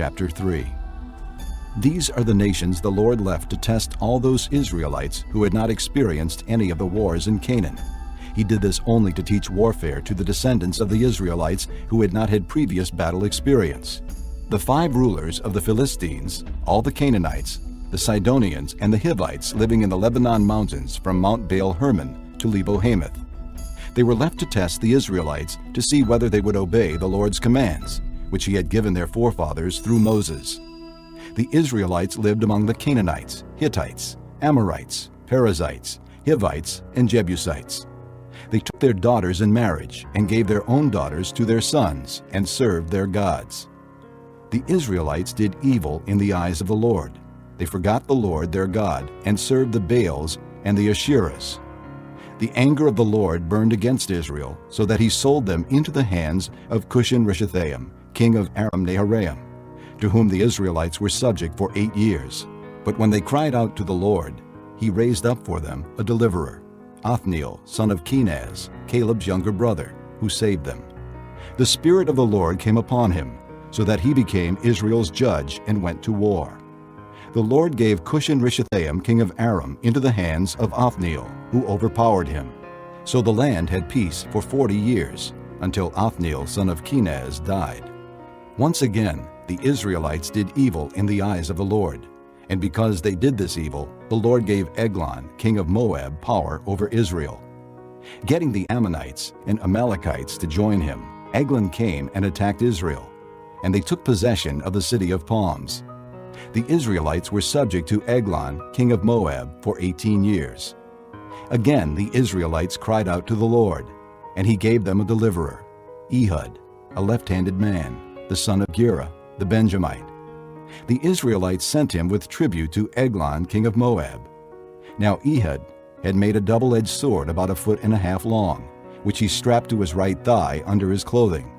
chapter 3. These are the nations the Lord left to test all those Israelites who had not experienced any of the wars in Canaan. He did this only to teach warfare to the descendants of the Israelites who had not had previous battle experience. The 5 rulers of the Philistines, all the Canaanites, the Sidonians, and the Hivites living in the Lebanon mountains from Mount Baal-Hermon to Lebo-Hamath. They were left to test the Israelites to see whether they would obey the Lord's commands, which he had given their forefathers through Moses. The Israelites lived among the Canaanites, Hittites, Amorites, Perizzites, Hivites, and Jebusites. They took their daughters in marriage and gave their own daughters to their sons and served their gods. The Israelites did evil in the eyes of the Lord. They forgot the Lord their God and served the Baals and the Asherahs. The anger of the Lord burned against Israel, so that he sold them into the hands of Cushan-Rishathaim, king of Aram-Naharaim, to whom the Israelites were subject for 8 years. But when they cried out to the Lord, he raised up for them a deliverer, Othniel, son of Kenaz, Caleb's younger brother, who saved them. The Spirit of the Lord came upon him, so that he became Israel's judge and went to war. The Lord gave Cushan-Rishathaim, king of Aram, into the hands of Othniel, who overpowered him. So the land had peace for 40 years, until Othniel, son of Kenaz, died. Once again, the Israelites did evil in the eyes of the Lord. And because they did this evil, the Lord gave Eglon, king of Moab, power over Israel. Getting the Ammonites and Amalekites to join him, Eglon came and attacked Israel, and they took possession of the city of palms. The Israelites were subject to Eglon, king of Moab, for 18 years. Again the Israelites cried out to the Lord, and he gave them a deliverer, Ehud, a left-handed man, the son of Gera, the Benjamite. The Israelites sent him with tribute to Eglon, king of Moab. Now Ehud had made a double-edged sword about 1.5 feet long, which he strapped to his right thigh under his clothing.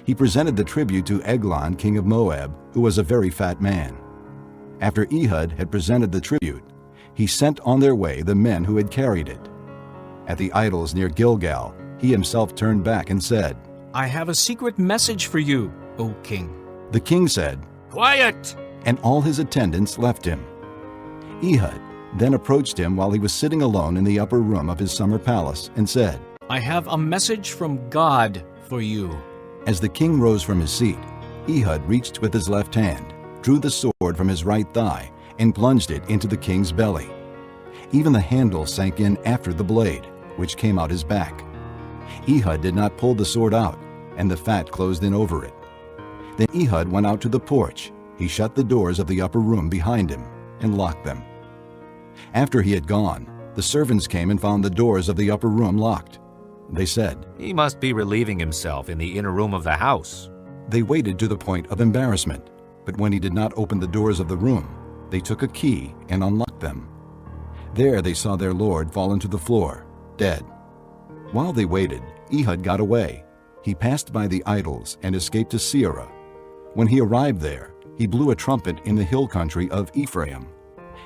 He presented the tribute to Eglon, king of Moab, who was a very fat man. After Ehud had presented the tribute, he sent on their way the men who had carried it. At the idols near Gilgal, he himself turned back and said, "I have a secret message for you, O king." The king said, "Quiet!" and all his attendants left him. Ehud then approached him while he was sitting alone in the upper room of his summer palace and said, "I have a message from God for you." As the king rose from his seat, Ehud reached with his left hand, drew the sword from his right thigh, and plunged it into the king's belly. Even the handle sank in after the blade, which came out his back. Ehud did not pull the sword out, and the fat closed in over it. Then Ehud went out to the porch. He shut the doors of the upper room behind him and locked them. After he had gone, the servants came and found the doors of the upper room locked. They said, "He must be relieving himself in the inner room of the house." They waited to the point of embarrassment, but when he did not open the doors of the room, they took a key and unlocked them. There they saw their lord fallen to the floor, dead. While they waited, Ehud got away. He passed by the idols and escaped to Seirah. When he arrived there, he blew a trumpet in the hill country of Ephraim,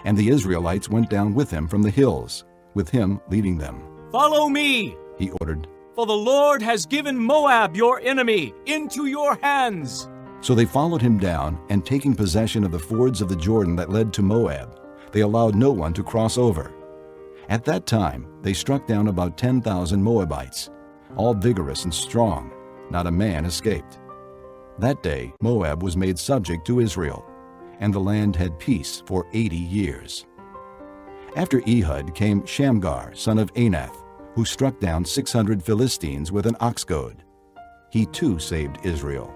and the Israelites went down with him from the hills, with him leading them. "Follow me," he ordered. "for the Lord has given Moab, your enemy, into your hands." So they followed him down, and taking possession of the fords of the Jordan that led to Moab, they allowed no one to cross over. At that time they struck down about 10,000 Moabites, all vigorous and strong. Not a man escaped. That day Moab was made subject to Israel, and the land had peace for 80 years. After Ehud came Shamgar, son of Anath, who struck down 600 Philistines with an ox goad. He too saved Israel.